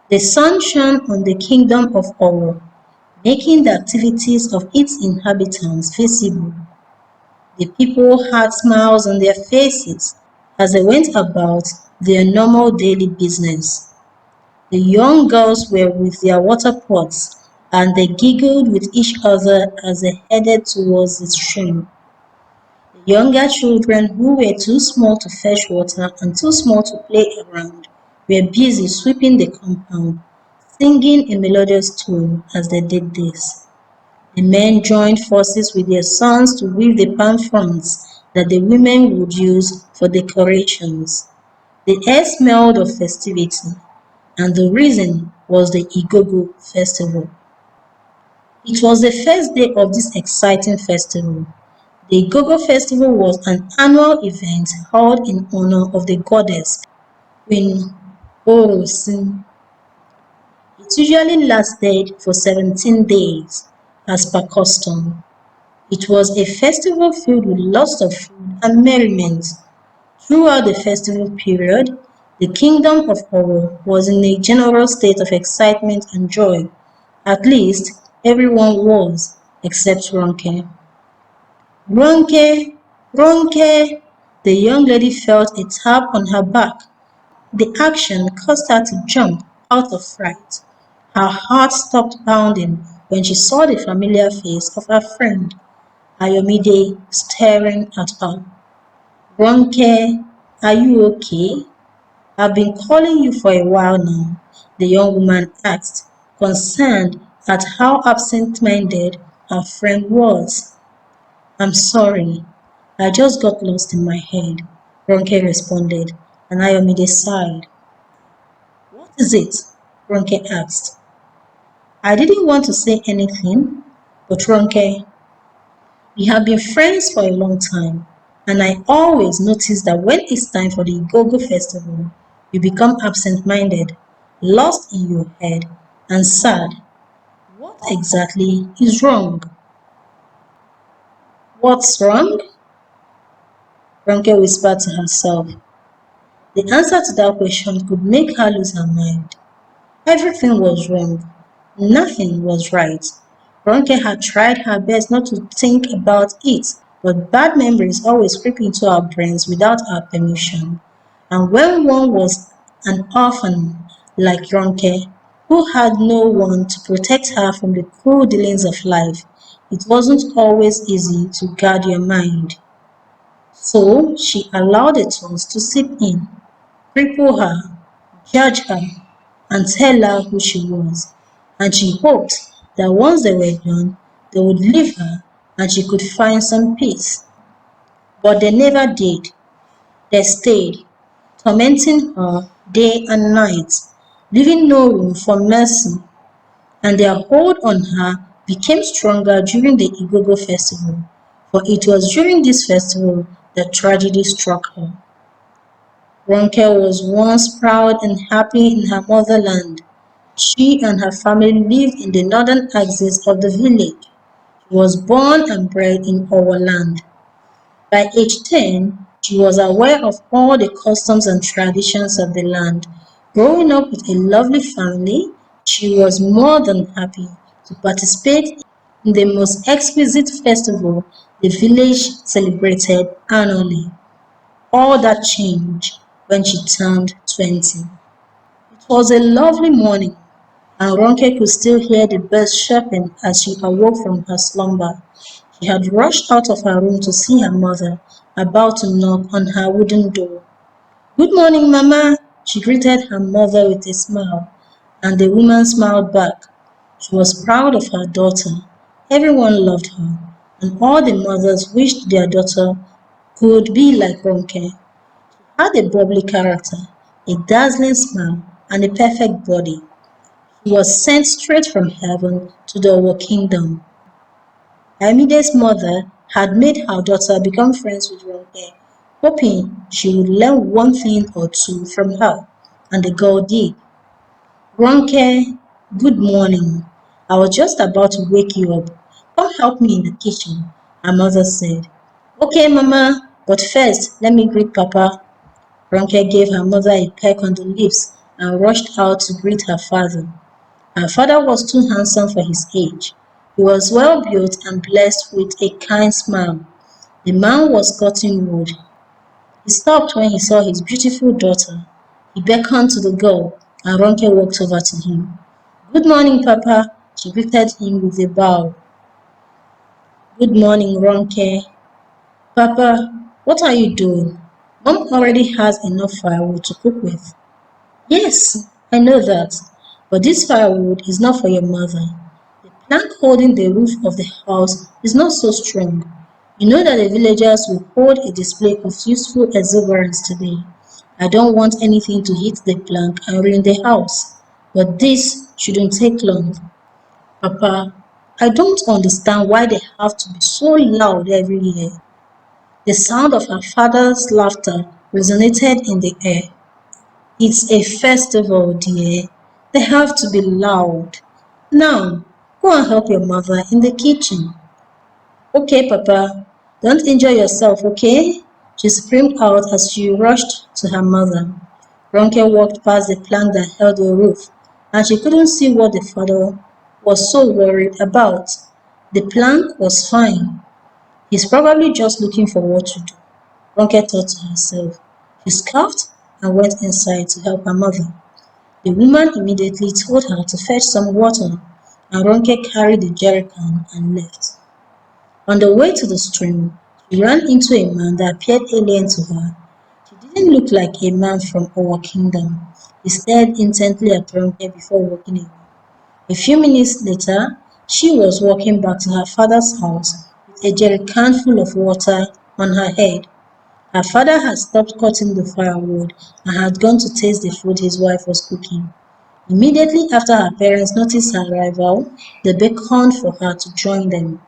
The sun shone on the kingdom of Oro, making the activities of its inhabitants visible. The people had smiles on their faces as they went about their normal daily business. The young girls were with their water pots and they giggled with each other as they headed towards the stream. The younger children, who were too small to fetch water and too small to play around, were busy sweeping the compound, singing a melodious tune as they did this. The men joined forces with their sons to weave the palm fronds that the women would use for decorations. The air smelled of festivity, and the reason was the Igogo festival. It was the first day of this exciting festival. The Igogo festival was an annual event held in honor of the goddess Queen Orosin. It usually lasted for 17 days, as per custom. It was a festival filled with lots of food and merriment. Throughout the festival period, the kingdom of Oro was in a general state of excitement and joy. At least, everyone was, except Ronke. Ronke, Ronke! The young lady felt a tap on her back. The action caused her to jump out of fright. Her heart stopped pounding when she saw the familiar face of her friend, Ayomide, staring at her. Ronke, are you okay? I've been calling you for a while now, the young woman asked, concerned at how absent-minded her friend was. I'm sorry, I just got lost in my head, Ronke responded, and Ayomide sighed. What is it? Ronke asked. I didn't want to say anything, but Ronke, we have been friends for a long time, and I always notice that when it's time for the Igogo festival, you become absent-minded, lost in your head, and sad. What exactly is wrong? What's wrong? Ronke whispered to herself. The answer to that question could make her lose her mind. Everything was wrong. Nothing was right. Ronke had tried her best not to think about it, but bad memories always creep into our brains without our permission. And when one was an orphan like Ronke, who had no one to protect her from the cruel dealings of life, it wasn't always easy to guard your mind. So she allowed the thoughts to seep in, cripple her, judge her, and tell her who she was. And she hoped that once they were done, they would leave her and she could find some peace. But they never did. They stayed, tormenting her day and night, leaving no room for mercy, and their hold on her became stronger during the Igogo festival, for it was during this festival that tragedy struck her. Ronke was once proud and happy in her motherland. She and her family lived in the northern axis of the village. She was born and bred in our land. By age 10, she was aware of all the customs and traditions of the land. Growing up with a lovely family, she was more than happy to participate in the most exquisite festival the village celebrated annually. All that changed when she turned 20. It was a lovely morning, and Ronke could still hear the birds chirping as she awoke from her slumber. She had rushed out of her room to see her mother, about to knock on her wooden door. Good morning, Mama, she greeted her mother with a smile, and the woman smiled back. She was proud of her daughter. Everyone loved her, and all the mothers wished their daughter could be like Ronke. Had a bubbly character, a dazzling smile, and a perfect body. He was sent straight from heaven to the Owo kingdom. Hamide's mother had made her daughter become friends with Ronke, hoping she would learn one thing or two from her, and the girl did. Ronke, good morning. I was just about to wake you up. Come help me in the kitchen, her mother said. Okay, Mama, but first let me greet Papa. Ronke gave her mother a peck on the lips and rushed out to greet her father. Her father was too handsome for his age. He was well built and blessed with a kind smile. The man was cutting wood. He stopped when he saw his beautiful daughter. He beckoned to the girl, and Ronke walked over to him. "Good morning, Papa," she greeted him with a bow. "Good morning, Ronke." "Papa, what are you doing? Mom already has enough firewood to cook with." "Yes, I know that, but this firewood is not for your mother. The plank holding the roof of the house is not so strong. You know that the villagers will hold a display of useful exuberance today. I don't want anything to hit the plank and ruin the house, but this shouldn't take long." "Papa, I don't understand why they have to be so loud every year." The sound of her father's laughter resonated in the air. "It's a festival, dear. They have to be loud. Now, go and help your mother in the kitchen." "Okay, Papa. Don't injure yourself, okay?" she screamed out as she rushed to her mother. Ronke walked past the plank that held the roof, and she couldn't see what the father was so worried about. The plank was fine. "He's probably just looking for what to do," Ronke thought to herself. She scoffed and went inside to help her mother. The woman immediately told her to fetch some water, and Ronke carried the jerrycan and left. On the way to the stream, she ran into a man that appeared alien to her. He didn't look like a man from our kingdom. He stared intently at Ronke before walking away. A few minutes later, she was walking back to her father's house with a jerrycan full of water on her head. Her father had stopped cutting the firewood and had gone to taste the food his wife was cooking. Immediately after her parents noticed her arrival, they beckoned for her to join them.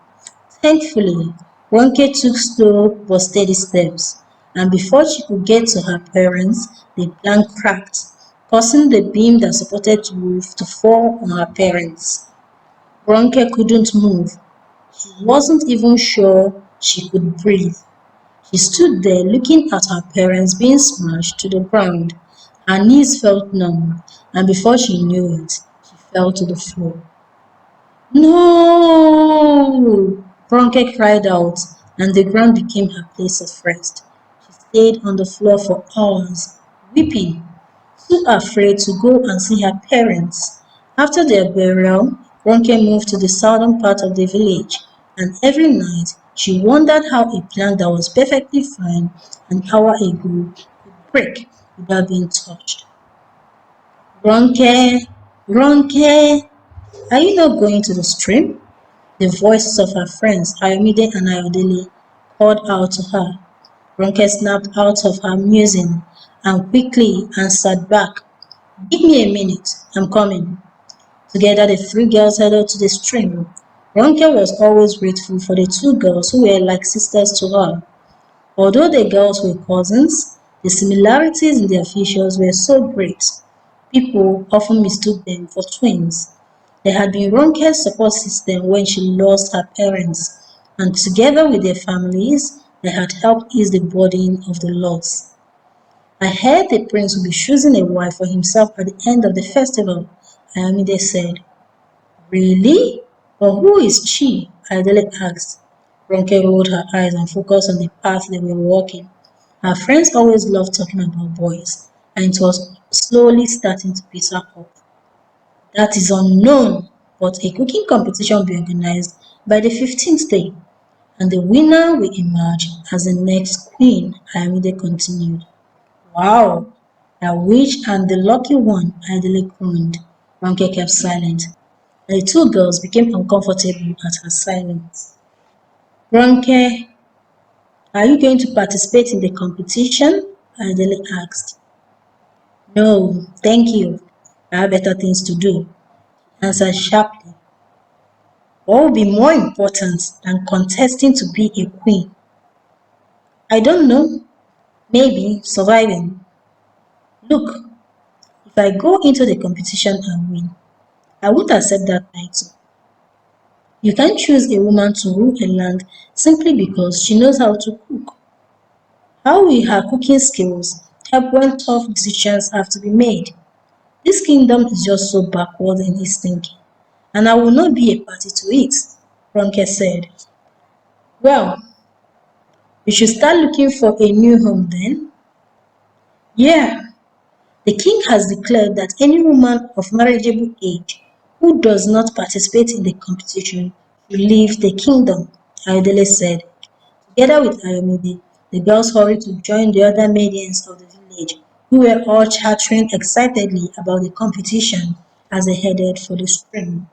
Thankfully, Ronke took slow but steady steps, and before she could get to her parents, the plank cracked, causing the beam that supported the roof to fall on her parents. Ronke couldn't move. She wasn't even sure she could breathe. She stood there looking at her parents being smashed to the ground. Her knees felt numb, and before she knew it, she fell to the floor. "No!" Bronte cried out, and the ground became her place of rest. She stayed on the floor for hours, weeping, too afraid to go and see her parents. After their burial, Ronke moved to the southern part of the village, and every night she wondered how a plant that was perfectly fine an hour ago could break without being touched. "Ronke, Ronke, are you not going to the stream?" The voices of her friends, Ayomide and Ayodele, called out to her. Ronke snapped out of her musing and quickly answered back, "Give me a minute, I'm coming." Together the three girls headed to the stream. Ronke was always grateful for the two girls who were like sisters to her. Although the girls were cousins, the similarities in their features were so great. People often mistook them for twins. They had been Ronke's support system when she lost her parents, and together with their families, they had helped ease the burden of the loss. "I heard the prince will be choosing a wife for himself at the end of the festival," Ayomide said. "Really? But who is she?" Adele asked. Ronke rolled her eyes and focused on the path they were walking. Her friends always loved talking about boys, and it was slowly starting to piss her off. "That is unknown, but a cooking competition will be organized by the 15th day, and the winner will emerge as the next queen," Ayomide continued. "Wow! The witch and the lucky one," Adele crooned. Ronke kept silent, and the two girls became uncomfortable at her silence. "Ronke, are you going to participate in the competition?" Adele asked. "No, thank you. I have better things to do," he answered sharply. "What would be more important than contesting to be a queen?" "I don't know. Maybe surviving. Look, if I go into the competition and win, I won't accept that title. You can't choose a woman to rule a land simply because she knows how to cook. How will her cooking skills help when tough decisions have to be made?" This kingdom is just so backward in its thinking, and I will not be a party to it, Ronke said. Well, we should start looking for a new home then. Yeah, the king has declared that any woman of marriageable age who does not participate in the competition should leave the kingdom, Ayodele said. Together with Ayomide, the girls hurried to join the other maidens of the village, who were all chattering excitedly about the competition as they headed for the stream.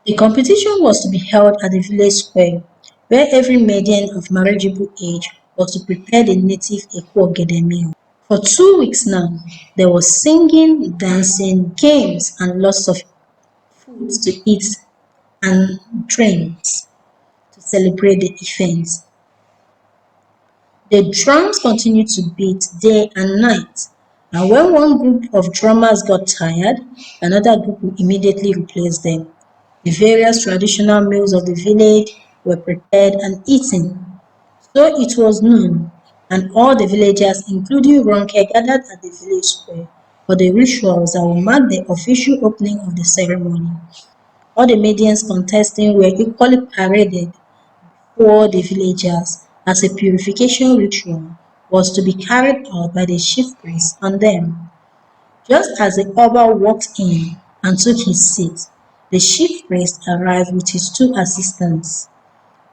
The competition was to be held at the village square, where every maiden of marriageable age was to prepare the native Ekwu meal. For 2 weeks now, there was singing, dancing, games, and lots of food to eat and drinks to celebrate the event. The drums continued to beat day and night, and when one group of drummers got tired, another group would immediately replace them. The various traditional meals of the village were prepared and eaten. So it was noon, and all the villagers, including Ronke, gathered at the village square for the rituals that will mark the official opening of the ceremony. All the maidens contesting were equally paraded before the villagers, as a purification ritual was to be carried out by the chief priest on them. Just as the Oba walked in and took his seat, the chief priest arrived with his two assistants.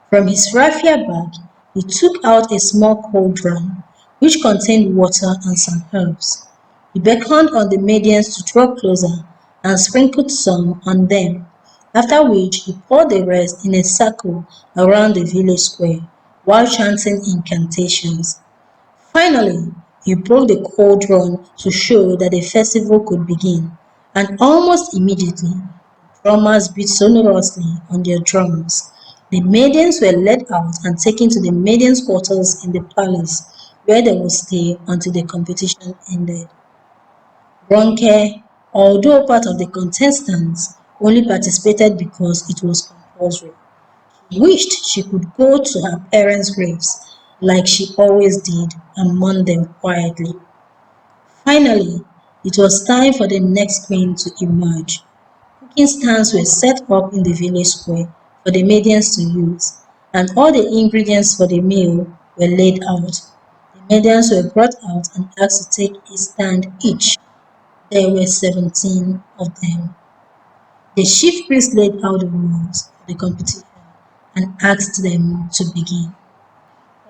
From his raffia bag, he took out a small cauldron, which contained water and some herbs. He beckoned on the maidens to draw closer and sprinkled some on them, after which he poured the rest in a circle around the village square, while chanting incantations. Finally, he broke the cauldron to show that the festival could begin, and almost immediately drummers beat sonorously on their drums. The maidens were led out and taken to the maidens' quarters in the palace, where they would stay until the competition ended. Ronke, although part of the contestants, only participated because it was compulsory. She wished she could go to her parents' graves like she always did and mourn them quietly. Finally, it was time for the next queen to emerge. Cooking stands were set up in the village square for the maidens to use, and all the ingredients for the meal were laid out. The maidens were brought out and asked to take a stand each. There were 17 of them. The chief priest laid out the rules for the competition and asked them to begin.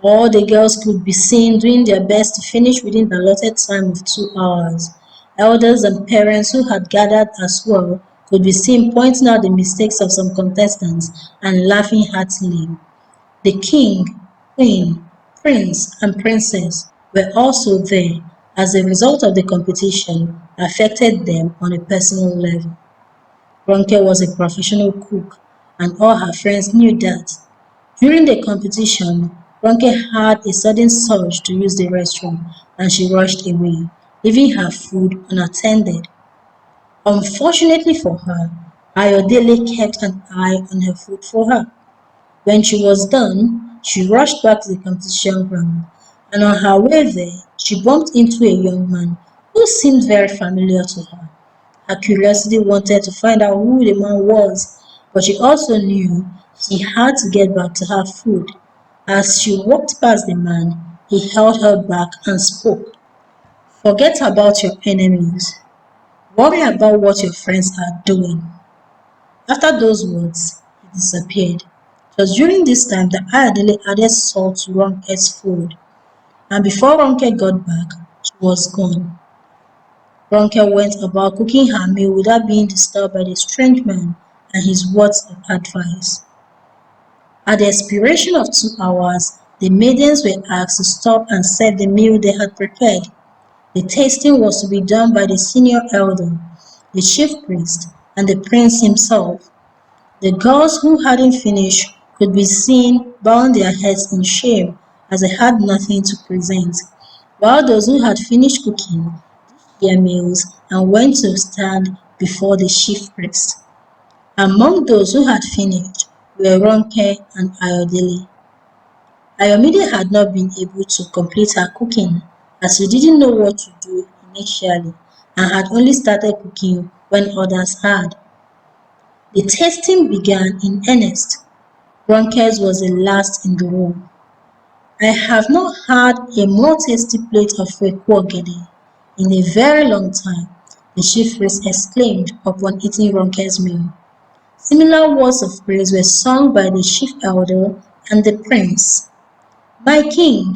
All the girls could be seen doing their best to finish within the allotted time of 2 hours. Elders and parents who had gathered as well could be seen pointing out the mistakes of some contestants and laughing heartily. The king, queen, prince, and princess were also there, as the result of the competition affected them on a personal level. Ronke was a professional cook, and all her friends knew that. During the competition, Ronke had a sudden surge to use the restroom, and she rushed away, leaving her food unattended. Unfortunately for her, Ayodele kept an eye on her food for her. When she was done, she rushed back to the competition ground, and on her way there, she bumped into a young man who seemed very familiar to her. Her curiosity wanted to find out who the man was, but she also knew she had to get back to her food. As she walked past the man, he held her back and spoke. Forget about your enemies. Worry about what your friends are doing. After those words, he disappeared. It was during this time that Ayodele added salt to Ronke's food, and before Ronke got back, she was gone. Ronke went about cooking her meal without being disturbed by the strange man and his words of advice. At the expiration of 2 hours, the maidens were asked to stop and serve the meal they had prepared. The tasting was to be done by the senior elder, the chief priest, and the prince himself. The girls who hadn't finished could be seen bowing their heads in shame as they had nothing to present, while those who had finished cooking their meals and went to stand before the chief priest. Among those who had finished were Ronke and Ayodele. Ayomide had not been able to complete her cooking as she didn't know what to do initially, and had only started cooking when others had. The tasting began in earnest. Ronke's was the last in the row. I have not had a more tasty plate of Kwekwo in a very long time, the chief priest exclaimed upon eating Ronke's meal. Similar words of praise were sung by the chief elder and the prince. My king,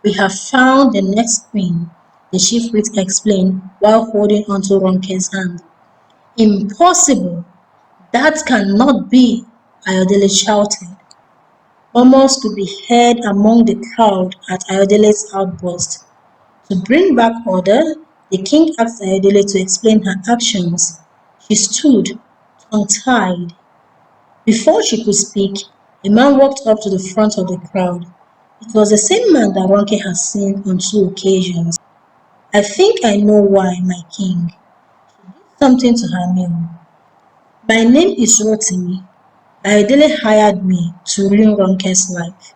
we have found the next queen, the chief priest explained while holding onto Ronke's hand. Impossible! That cannot be, Ayodele shouted. Murmurs could be heard among the crowd at Ayodele's outburst. To bring back order, the king asked Ayodele to explain her actions. She stood, tongue-tied. Before she could speak, a man walked up to the front of the crowd. It was the same man that Ronke had seen on 2 occasions. I think I know why, my king. Something to her meal. My name is Rotimi. Ayodele hired me to ruin Ronke's life.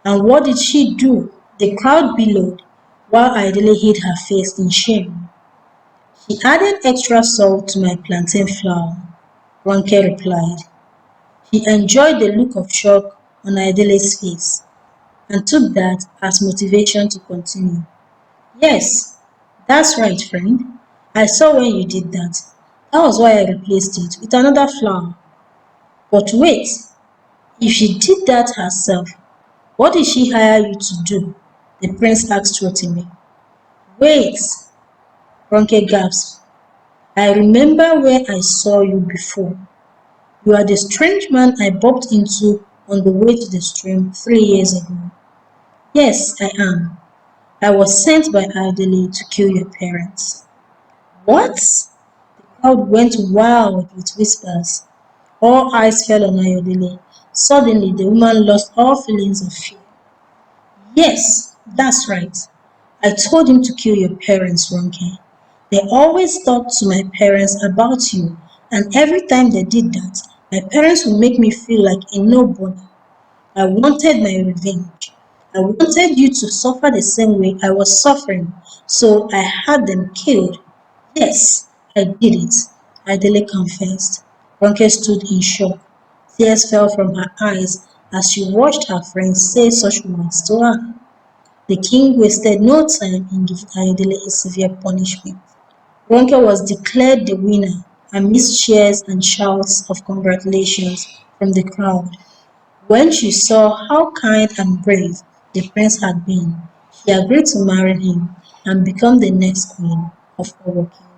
And what did she do? The crowd bellowed, while Ayodele hid her face in shame. She added extra salt to my plantain flour, Ronke replied. He enjoyed the look of shock on Ayodele's face and took that as motivation to continue. Yes, that's right, friend. I saw when you did that. That was why I replaced it with another flower. But wait, if she did that herself, what did she hire you to do? The prince asked Rotimi. Wait, Ronke gasped. I remember where I saw you before. You are the strange man I bumped into on the way to the stream 3 years ago. Yes, I am. I was sent by Adele to kill your parents. What? The crowd went wild with whispers. All eyes fell on Ayodele. Suddenly, the woman lost all feelings of fear. Yes, that's right. I told him to kill your parents, Ronke. They always talked to my parents about you, and every time they did that, my parents would make me feel like a nobody. I wanted my revenge. I wanted you to suffer the same way I was suffering, so I had them killed. Yes, I did it, Adele confessed. Ronke stood in shock. Tears fell from her eyes as she watched her friends say such words to her. The king wasted no time in giving Ayodele a severe punishment. Ronke was declared the winner amidst cheers and shouts of congratulations from the crowd. When she saw how kind and brave the prince had been, she agreed to marry him and become the next queen of our kingdom.